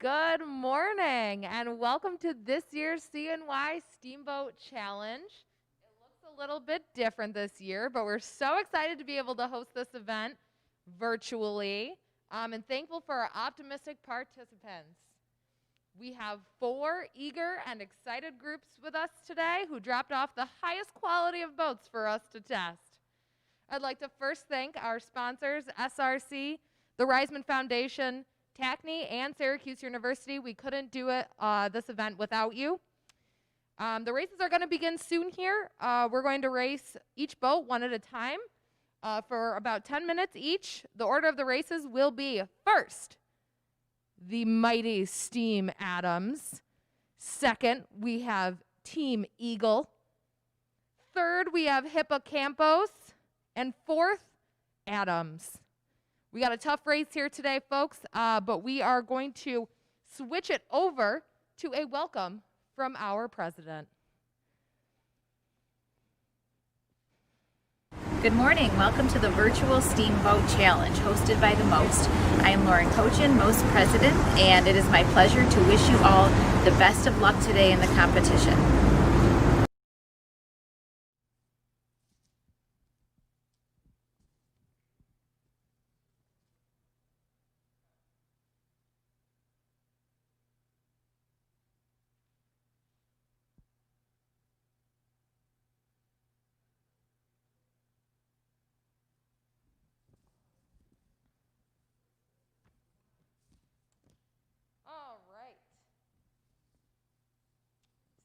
Good morning and welcome to this year's CNY Steamboat Challenge. It looks a little bit different this year, but we're so excited to be able to host this event virtually and thankful for our optimistic participants. We have 4 eager and excited groups with us today who dropped off the highest quality of boats for us to test. I'd like to first thank our sponsors, SRC, the Reisman Foundation, Tackney, and Syracuse University. We couldn't do this event without you. The races are going to begin soon here. We're going to race each boat one at a time for about 10 minutes each. The order of the races will be first, the mighty Steam Adams. Second, we have Team Eagle. Third, we have Hippocampos. And fourth, Adams. We got a tough race here today, folks, but we are going to switch it over to a welcome from our president. Good morning. Welcome to the virtual Steamboat Challenge hosted by the Most. I am Lauren Kochin, Most President, and it is my pleasure to wish you all the best of luck today in the competition.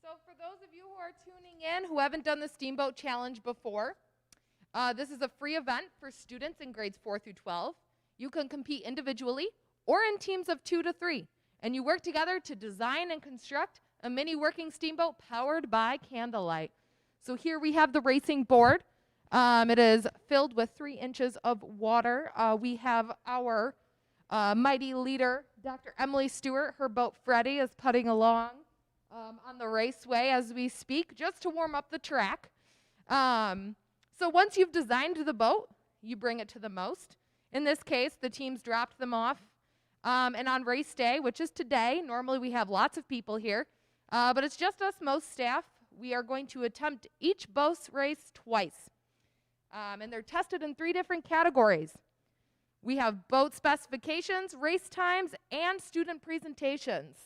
So for those of you who are tuning in who haven't done the Steamboat Challenge before, this is a free event for students in grades 4 through 12. You can compete individually or in teams of 2 to 3, and you work together to design and construct a mini working steamboat powered by candlelight. So here we have the racing board. It is filled with 3 inches of water. We have our mighty leader, Dr. Emily Stewart. Her boat, Freddie, is putting along on the raceway as we speak, just to warm up the track. So once you've designed the boat, you bring it to the Most. In this case, the teams dropped them off. And on race day, which is today, normally we have lots of people here, but it's just us Most staff. We are going to attempt each boat race twice. And they're tested in 3 different categories. We have boat specifications, race times, and student presentations.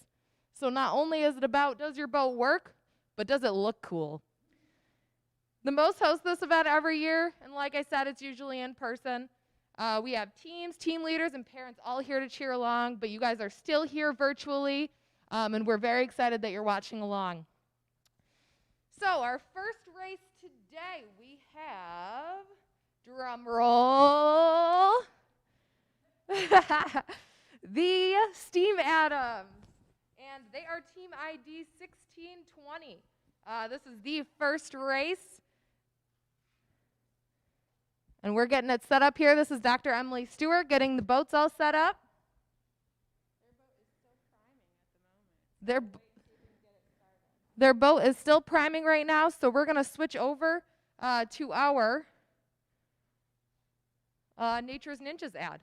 So not only is it about does your boat work, but does it look cool? The Most hosts this event every year, and like I said, it's usually in person. We have teams, team leaders, and parents all here to cheer along, but you guys are still here virtually, and we're very excited that you're watching along. So our first race today, we have, drum roll, the Steam Adams. And they are team ID 1620. This is the first race. And we're getting it set up here. This is Dr. Emily Stewart getting the boats all set up. Their boat is still priming right now, so we're going to switch over to our Nature's Ninjas ad.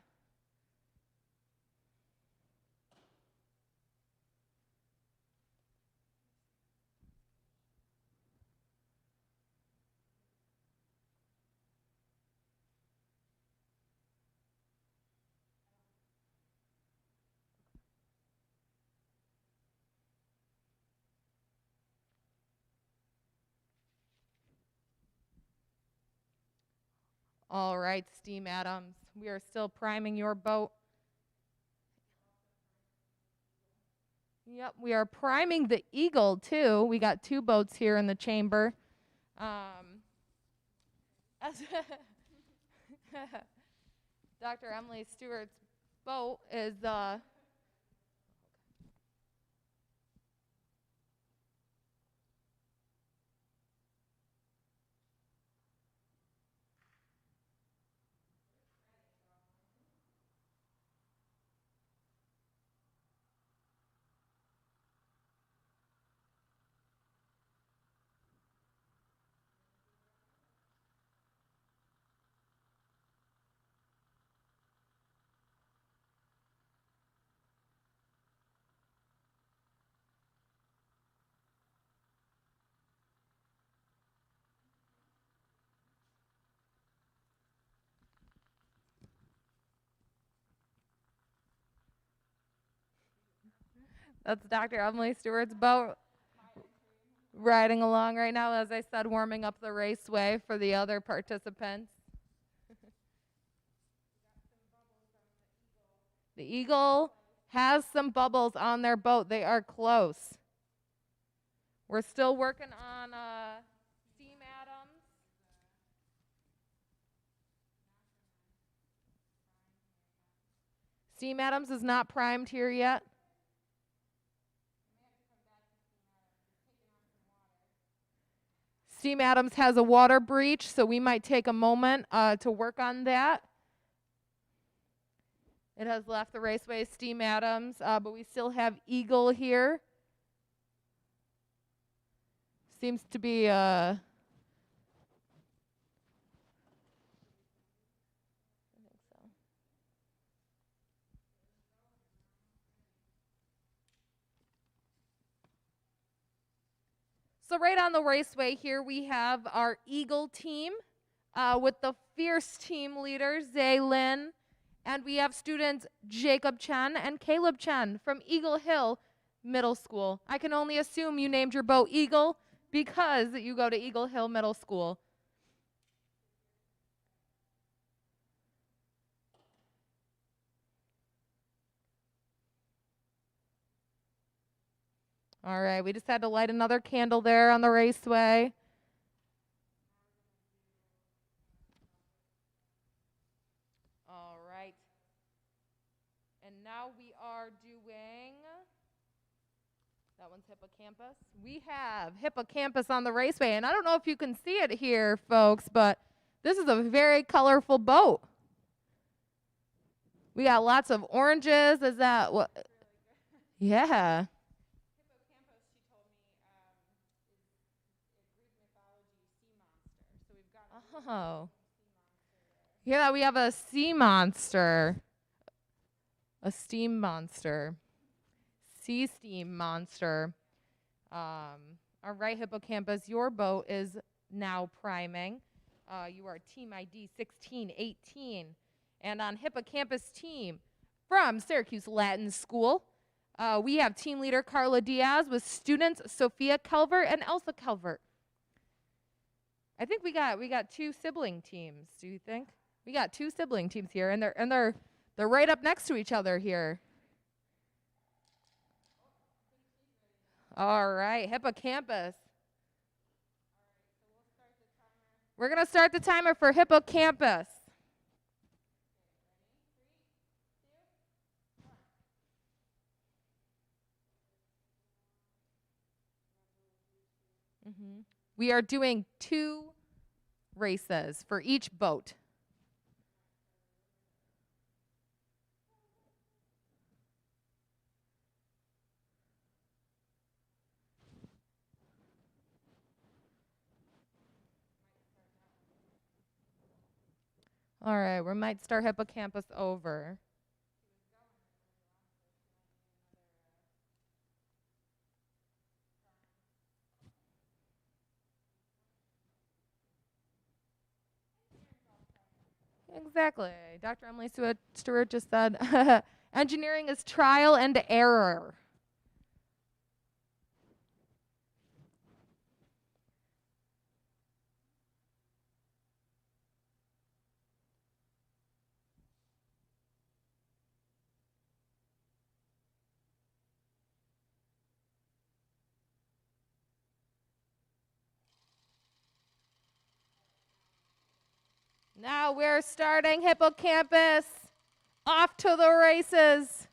All right, Steam Adams, we are still priming your boat. Yep, we are priming the Eagle too. We got 2 boats here in the chamber. Dr. Emily Stewart's boat is That's Dr. Emily Stewart's boat riding along right now, as I said, warming up the raceway for the other participants. The Eagle has some bubbles on their boat. They are close. We're still working on Steam Adams. Steam Adams is not primed here yet. Steam Adams has a water breach, so we might take a moment to work on that. It has left the raceway, Steam Adams, but we still have Eagle here. Seems to be So right on the raceway here, we have our Eagle team with the fierce team leaders, Zay Lin, and we have students Jacob Chen and Caleb Chen from Eagle Hill Middle School. I can only assume you named your boat Eagle because you go to Eagle Hill Middle School. All right, we just had to light another candle there on the raceway. All right. And now we are doing, that one's Hippocampus. We have Hippocampus on the raceway, and I don't know if you can see it here, folks, but this is a very colorful boat. We got lots of oranges. Is that what? Yeah. Oh. Yeah, we have a sea monster. A steam monster. Sea steam monster. All right, Hippocampus, your boat is now priming. You are team ID 1618. And on Hippocampus team from Syracuse Latin School, we have team leader Carla Diaz with students Sophia Calvert and Elsa Calvert. I think we got two sibling teams. Do you think? We got two sibling teams here, and they're right up next to each other here. All right, Hippocampus. We're gonna start the timer for Hippocampus. We are doing 2 races for each boat. All right, we might start Hippocampus over. Exactly. Dr. Emily Stewart just said, engineering is trial and error. Now we're starting Hippocampus. Off to the races.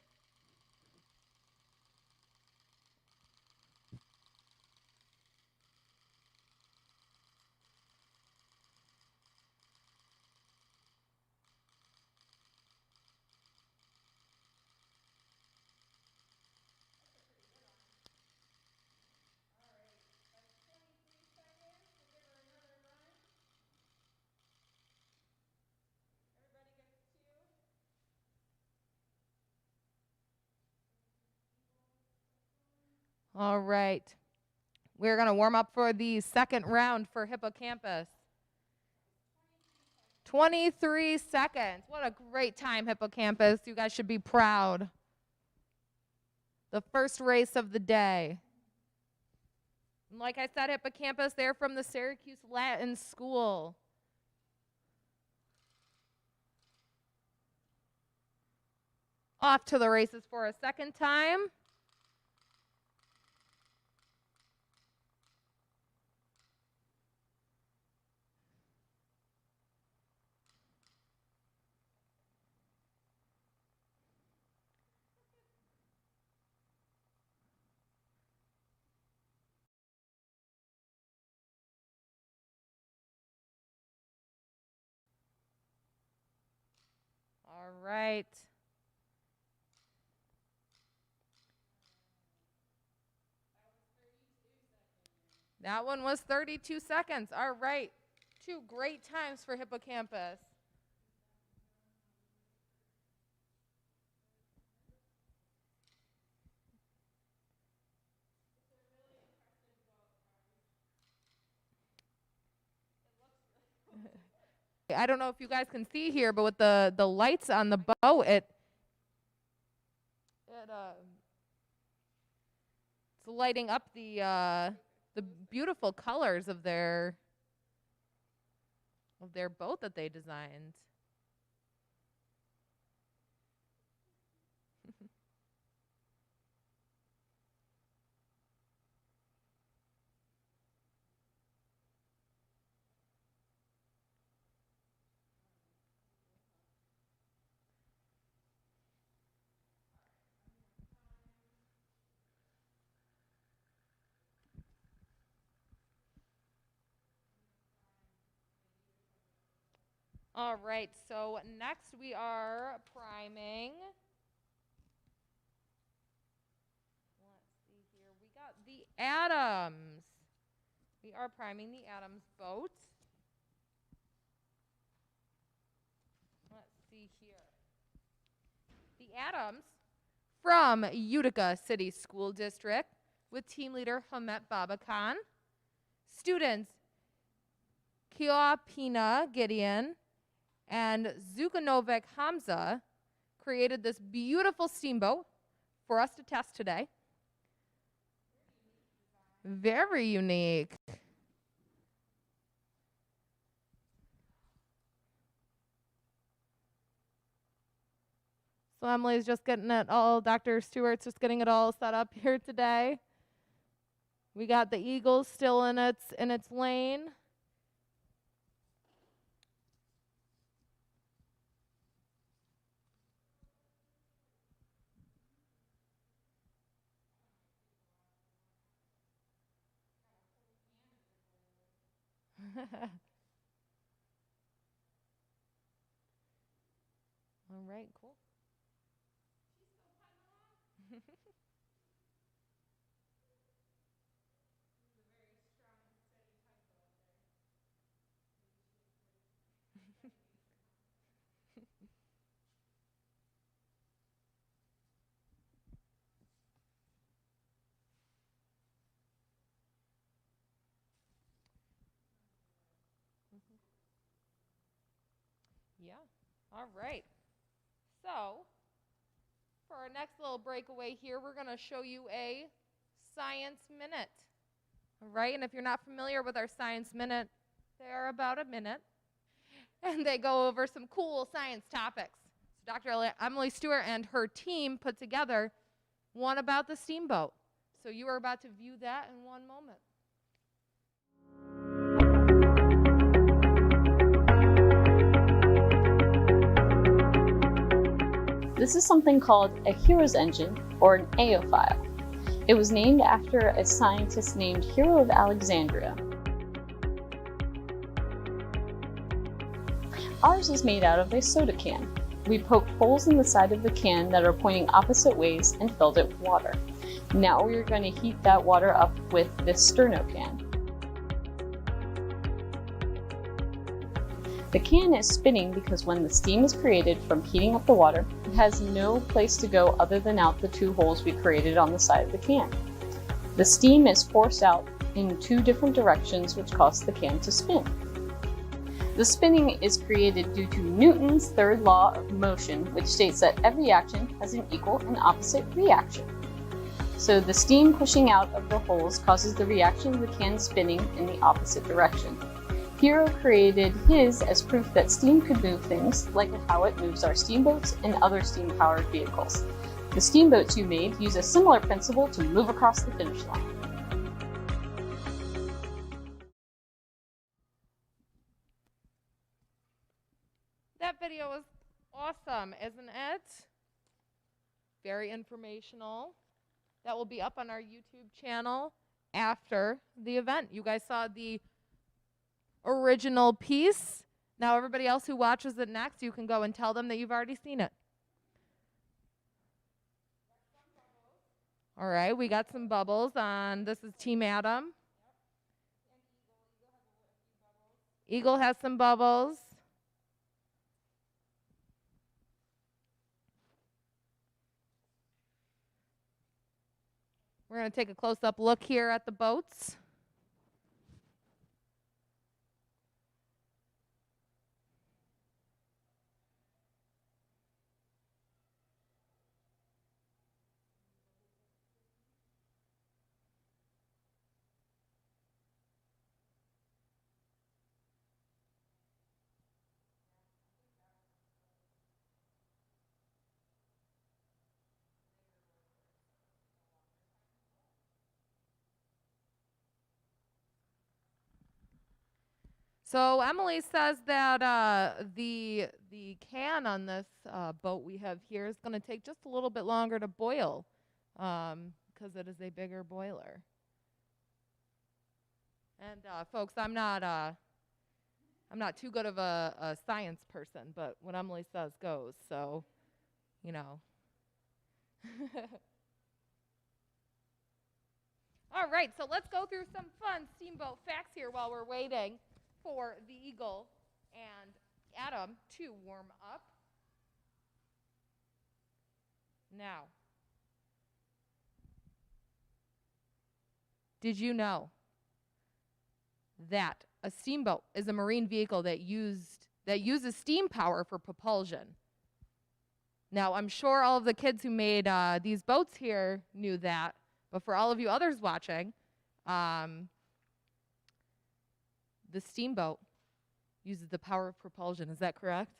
All right. We're going to warm up for the second round for Hippocampus. 23 seconds. What a great time, Hippocampus. You guys should be proud. the first race of the day. And like I said, Hippocampus, they're from the Syracuse Latin School. Off to the races for a second time. All right. That one was 32 seconds. All right. 2 great times for Hippocampus. I don't know if you guys can see here, but with the lights on the boat, it's lighting up the beautiful colors of their boat that they designed. All right, so next we are priming. Let's see here. We got the Adams. We are priming the Adams boat. Let's see here. The Adams from Utica City School District with team leader Hamet Babakan. Students Kiopina Gideon and Zukanovek Hamza created this beautiful steamboat for us to test today. Very unique. So Emily's just getting it all, Dr. Stewart's just getting it all set up here today. We got the Eagles still in its lane. All right, cool. Yeah, all right. So, for our next little breakaway here, we're going to show you a science minute. All right, and if you're not familiar with our science minute, they are about a minute, and they go over some cool science topics. So Dr. Emily Stewart and her team put together one about the steamboat. So you are about to view that in one moment. This is something called a Hero's engine, or an aerofoil. It was named after a scientist named Hero of Alexandria. Ours is made out of a soda can. We poked holes in the side of the can that are pointing opposite ways and filled it with water. Now we are going to heat that water up with this sterno can. The can is spinning because when the steam is created from heating up the water, it has no place to go other than out the 2 holes we created on the side of the can. The steam is forced out in 2 different directions, which cause the can to spin. The spinning is created due to Newton's third law of motion, which states that every action has an equal and opposite reaction. So the steam pushing out of the holes causes the reaction of the can spinning in the opposite direction. Hero created his as proof that steam could move things, like how it moves our steamboats and other steam-powered vehicles. The steamboats you made use a similar principle to move across the finish line. That video was awesome, isn't it? Very informational. That will be up on our YouTube channel after the event. You guys saw the original piece. Now everybody else who watches it next, you can go and tell them that you've already seen it. All right, we got some bubbles on, this is Team Adam. Eagle has some bubbles. We're going to take a close-up look here at the boats. So Emily says that the can on this boat we have here is going to take just a little bit longer to boil because it is a bigger boiler. And folks, I'm not too good of a science person, but what Emily says goes. So, you know. All right, so let's go through some fun steamboat facts here while we're waiting for the Eagle and Adam to warm up. Now, did you know that a steamboat is a marine vehicle that uses steam power for propulsion? Now, I'm sure all of the kids who made these boats here knew that, but for all of you others watching, the steamboat uses the power of propulsion. Is that correct?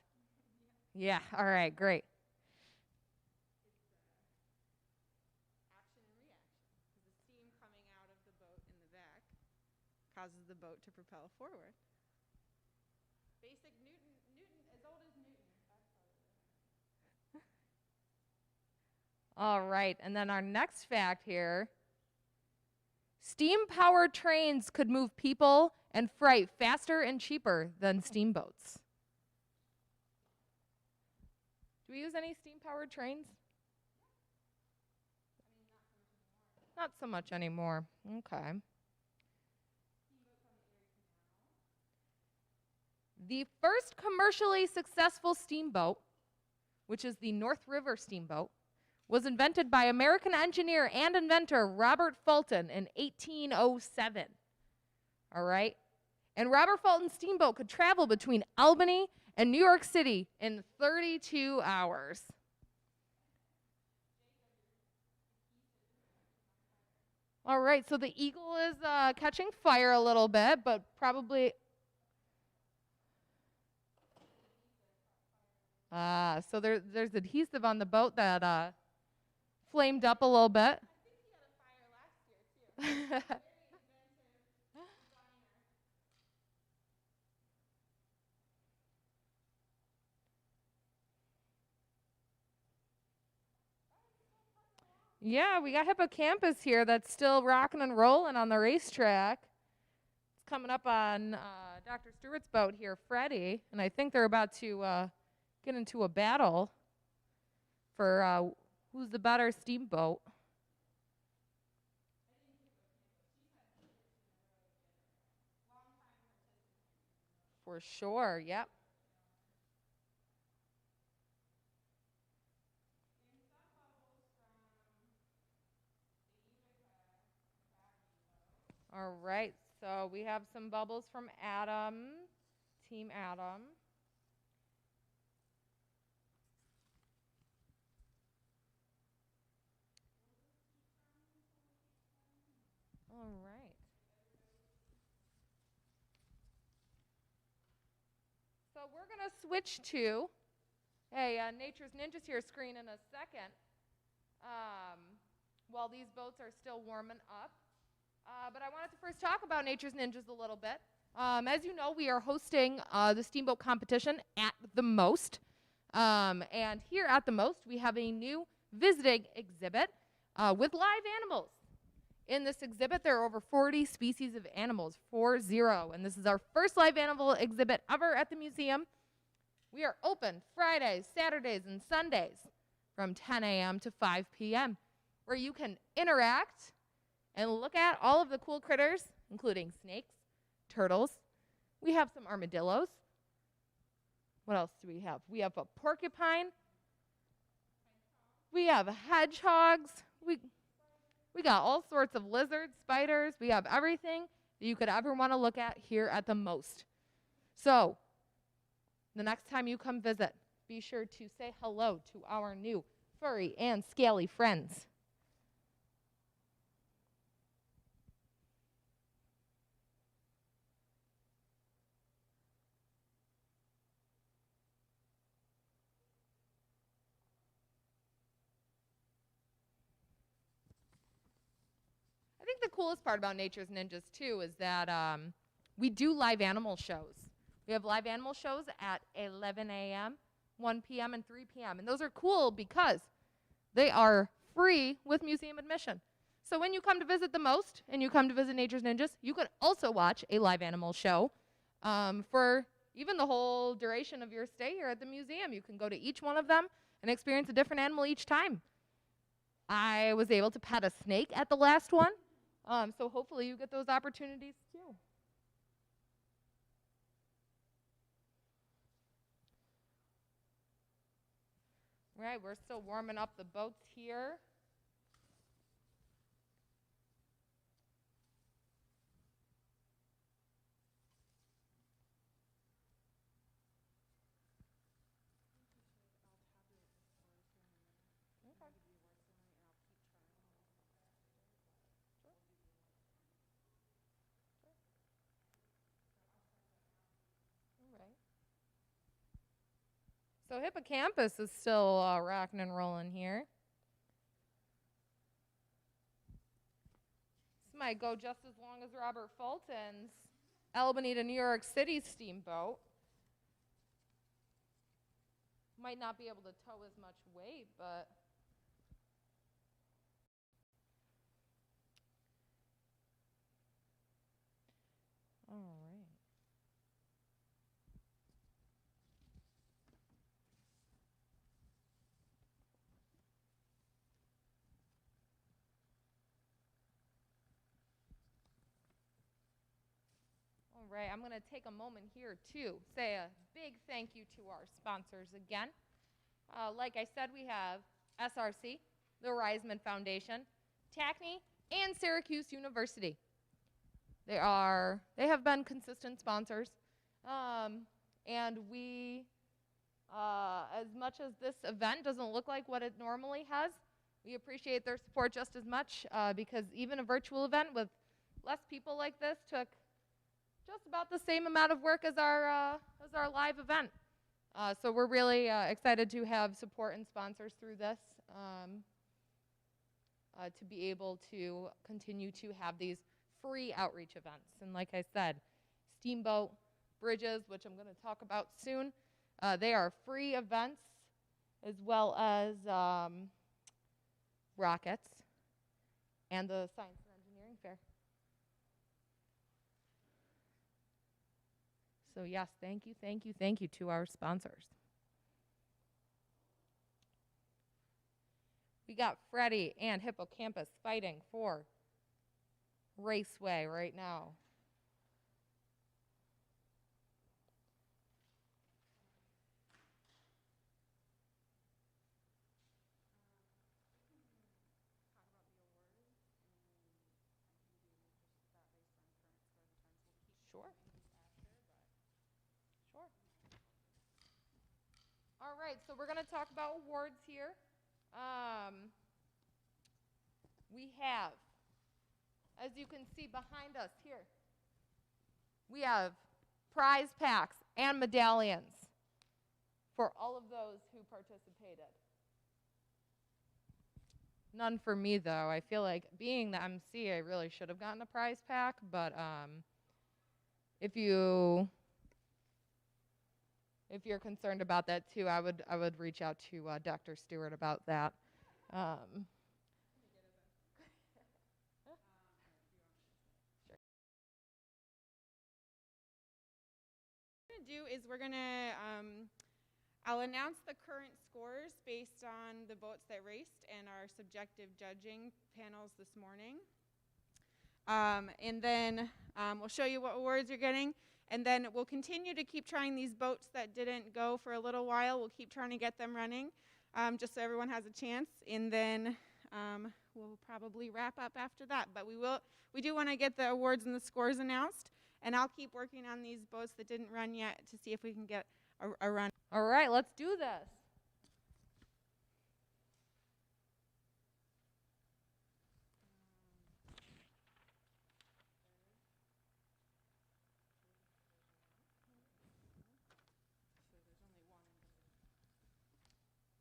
Yeah. All right, great. Action and reaction. The steam coming out of the boat in the back causes the boat to propel forward. Basic Newton as old as Newton. All right, and then our next fact here. Steam-powered trains could move people and freight faster and cheaper than steamboats. Do we use any steam-powered trains? Not so much anymore. Okay. The first commercially successful steamboat, which is the North River Steamboat, was invented by American engineer and inventor Robert Fulton in 1807. All right? And Robert Fulton's steamboat could travel between Albany and New York City in 32 hours. All right, so the Eagle is catching fire a little bit, but probably... so there's adhesive on the boat that flamed up a little bit. I think he had a fire last year, too. Very inventive designer. Yeah, we got Hippocampus here that's still rocking and rolling on the racetrack. It's coming up on Dr. Stewart's boat here, Freddie, and I think they're about to get into a battle for who's the better steamboat. For sure, yep. All right, so we have some bubbles from Adam, Team Adam. we're going to switch to Nature's Ninjas here screen in a second while these boats are still warming up. But I wanted to first talk about Nature's Ninjas a little bit. As you know, we are hosting the Steamboat Competition at the Most. And here at the Most, we have a new visiting exhibit with live animals. In this exhibit, there are over 40 species of animals, 40, and this is our first live animal exhibit ever at the museum. We are open Fridays, Saturdays, and Sundays from 10 a.m. to 5 p.m., where you can interact and look at all of the cool critters, including snakes, turtles. We have some armadillos. What else do we have? We have a porcupine. We have hedgehogs. We got all sorts of lizards, spiders. We have everything that you could ever want to look at here at the Most. So, the next time you come visit, be sure to say hello to our new furry and scaly friends. I think the coolest part about Nature's Ninjas, too, is that we do live animal shows. We have live animal shows at 11 a.m., 1 p.m., and 3 p.m. And those are cool because they are free with museum admission. So when you come to visit the Most and you come to visit Nature's Ninjas, you can also watch a live animal show for even the whole duration of your stay here at the museum. You can go to each one of them and experience a different animal each time. I was able to pet a snake at the last one. So hopefully you get those opportunities too. Right, we're still warming up the boats here. So hippocampus is still rocking and rolling here. This might go just as long as Robert Fulton's Albany to New York City steamboat. Might not be able to tow as much weight, but all right. All right, I'm going to take a moment here to say a big thank you to our sponsors again. Like I said, we have SRC, the Reisman Foundation, TACNY, and Syracuse University. They have been consistent sponsors, and we, as much as this event doesn't look like what it normally has, we appreciate their support just as much because even a virtual event with less people like this took just about the same amount of work as our live event. So we're really excited to have support and sponsors through this to be able to continue to have these free outreach events. And like I said, Steamboat, Bridges, which I'm going to talk about soon, they are free events as well as Rockets and the Science and Engineering Fair. So yes, thank you to our sponsors. We got Freddie and Hippocampus fighting for Raceway right now. Sure. Sure. All right, so we're going to talk about awards here. We have, as you can see behind us here, we have prize packs and medallions for all of those who participated. None for me, though. I feel like being the MC, I really should have gotten a prize pack, but if you're concerned about that too, I would reach out to Dr. Stewart about that. Sure. What we're going to do is I'll announce the current scores based on the boats that raced and our subjective judging panels this morning. And then we'll show you what awards you're getting. And then we'll continue to keep trying these boats that didn't go for a little while. We'll keep trying to get them running just so everyone has a chance. And then we'll probably wrap up after that. But we do want to get the awards and the scores announced. And I'll keep working on these boats that didn't run yet to see if we can get a run. All right, let's do this.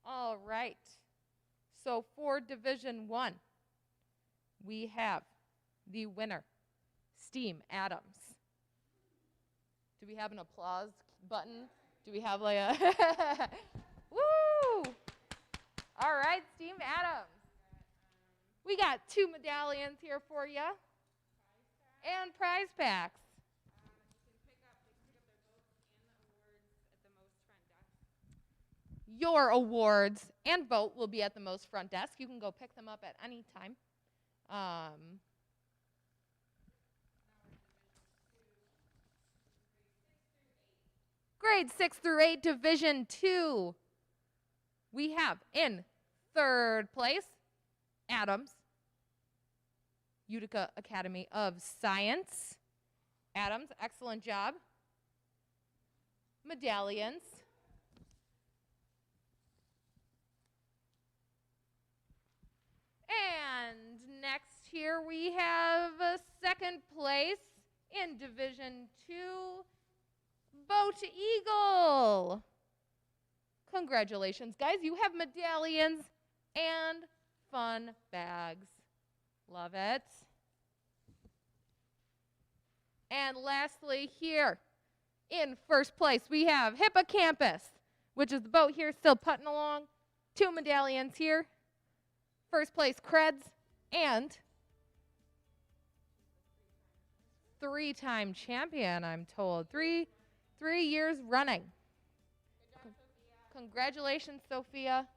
All right. So for Division 1, we have the winner, Steam Adams. Do we have an applause button? Do we have like a woo? All right, Steam Adams. We got 2 medallions here for you. And prize packs. They can pick up their boats and the awards at the most front desk. Your awards and boat will be at the most front desk. You can go pick them up at any time. Grade 6 through 8, Division 2. We have in 3rd place, Adams, Utica Academy of Science. Adams, excellent job. Medallions. And next here we have 2nd place in Division 2, Boat Eagle. Congratulations, guys. You have medallions and fun bags. Love it. And lastly here, in 1st place, we have Hippocampus, which is the boat here still putting along. 2 medallions here. 1st place, Creds, and 3-time champion, I'm told. Three years running. Good job, Sophia. Congratulations, Sophia.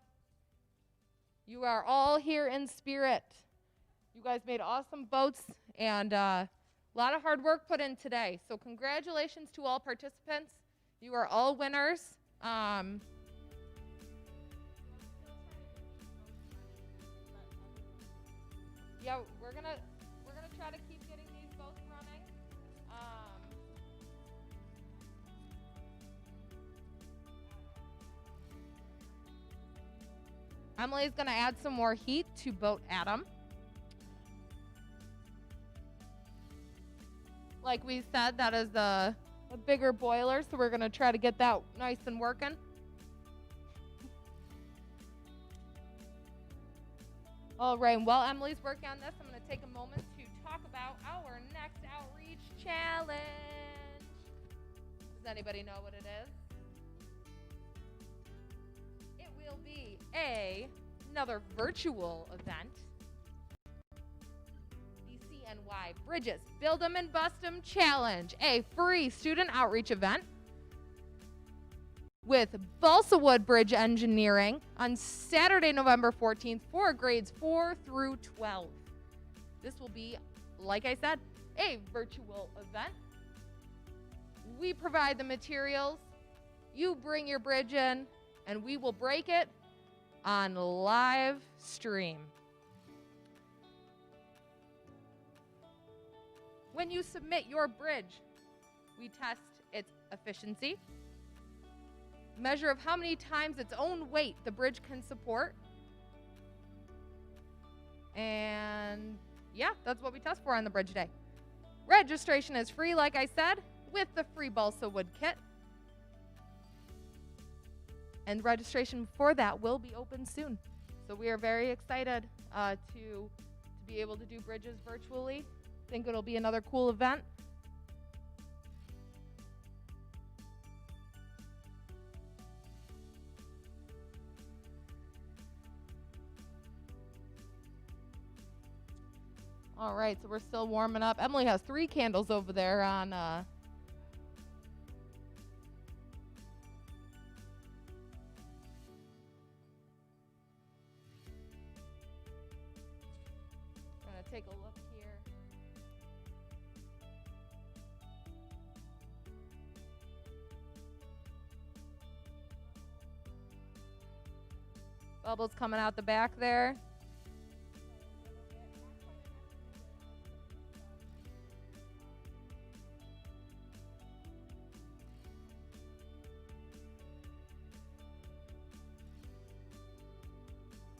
You are all here in spirit. You guys made awesome boats and a lot of hard work put in today. So congratulations to all participants. You are all winners. Yeah, we're gonna try to keep getting these boats running. Emily's gonna add some more heat to Boat Adam. Like we said, that is a bigger boiler, so we're gonna try to get that nice and working. All right, while Emily's working on this, I'm going to take a moment to talk about our next outreach challenge. Does anybody know what it is? It will be another virtual event. The CNY Bridges Build 'em and Bust 'em Challenge, a free student outreach event with Balsa Wood Bridge Engineering on Saturday, November 14th for grades 4 through 12. This will be, like I said, a virtual event. We provide the materials, you bring your bridge in, and we will break it on live stream. When you submit your bridge, we test its efficiency, measure of how many times its own weight the bridge can support. And yeah, that's what we test for on the bridge day. Registration is free, like I said, with the free balsa wood kit. and registration for that will be open soon. So we are very excited to be able to do bridges virtually. Think it'll be another cool event. All right, so we're still warming up. Emily has 3 candles over there on gonna take a look here. Bubbles coming out the back there.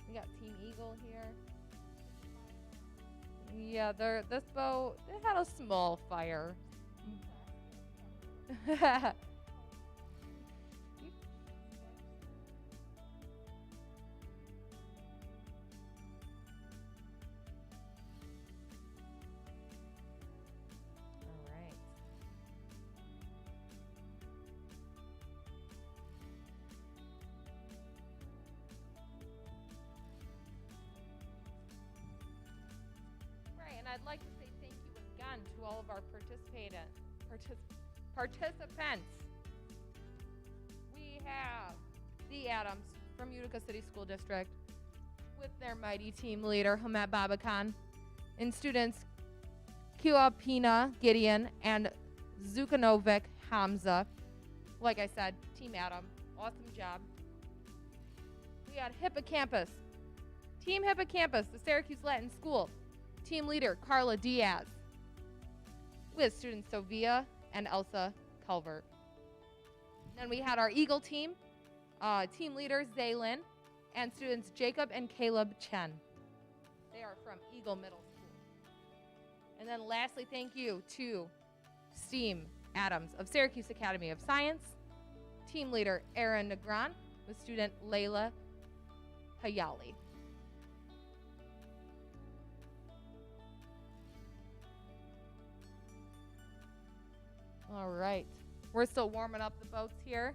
We got Team Eagle here. Yeah, this boat, it had a small fire. All right. Right, and I'd like to say thank you again to all of our participants. We have the Adams from Utica City School District with their mighty team leader, Hamet Babakan, and students Kiwapina Gideon and Zukanovic Hamza. Like I said, Team Adam, awesome job. We had Hippocampus, Team Hippocampus, the Syracuse Latin School, team leader Carla Diaz, with students Sofia and Elsa Culvert. Then we had our Eagle team, team leaders Zaylin, and students Jacob and Caleb Chen. They are from Eagle Middle School. And then lastly, thank you to STEAM Adams of Syracuse Academy of Science, team leader Aaron Negron with student Layla Hayali. All right, we're still warming up the boats here.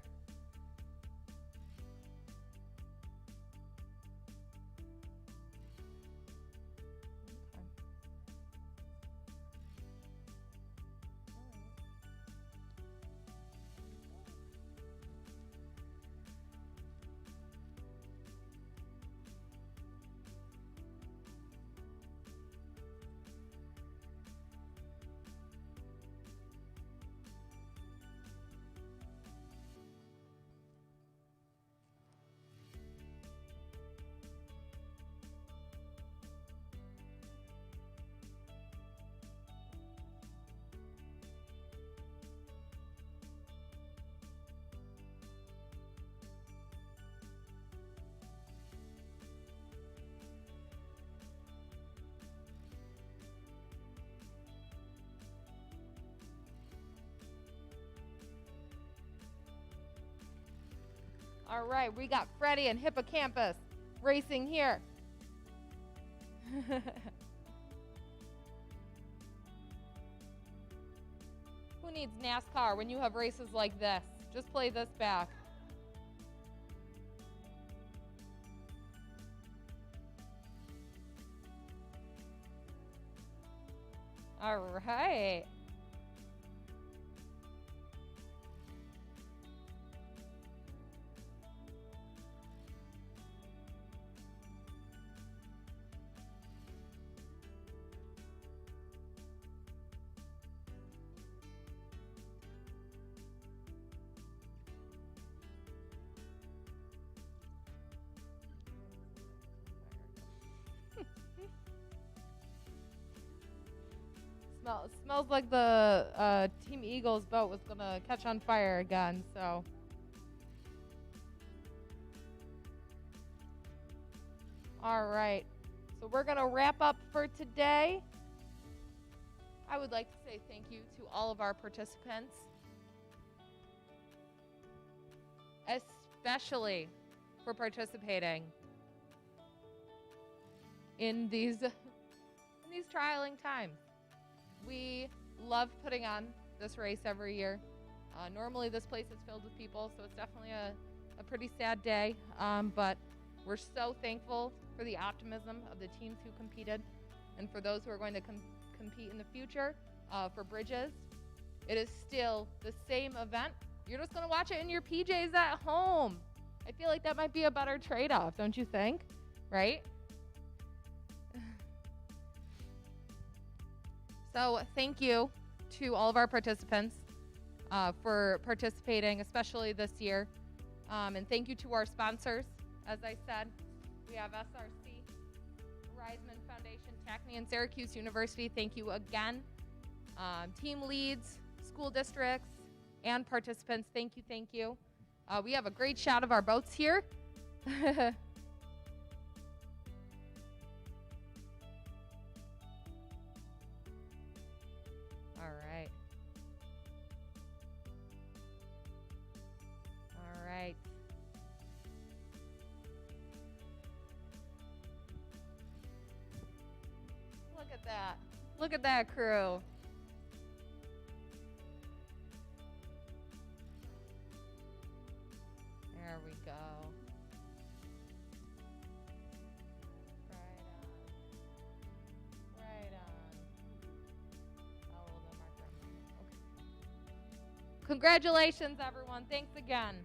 All right, we got Freddie and Hippocampus racing here. Who needs NASCAR when you have races like this? Just play this back. All right. Smells like the Team Eagles boat was gonna catch on fire again, so. All right, so we're gonna wrap up for today. I would like to say thank you to all of our participants, especially for participating in these trialing times. We love putting on this race every year. Normally this place is filled with people, so it's definitely a pretty sad day, but we're so thankful for the optimism of the teams who competed and for those who are going to compete in the future for bridges. It is still the same event. You're just going to watch it in your PJs at home. I feel like that might be a better trade-off, don't you think? Right? So thank you to all of our participants for participating, especially this year. And thank you to our sponsors. As I said, we have SRC, Reisman Foundation, TACNY, and Syracuse University. Thank you again. Team leads, school districts, and participants, thank you, thank you. We have a great shot of our boats here. All right. All right. Look at that. Look at that crew. There we go. Right on. Right on. A little bit more. Okay. Congratulations, everyone. Thanks again.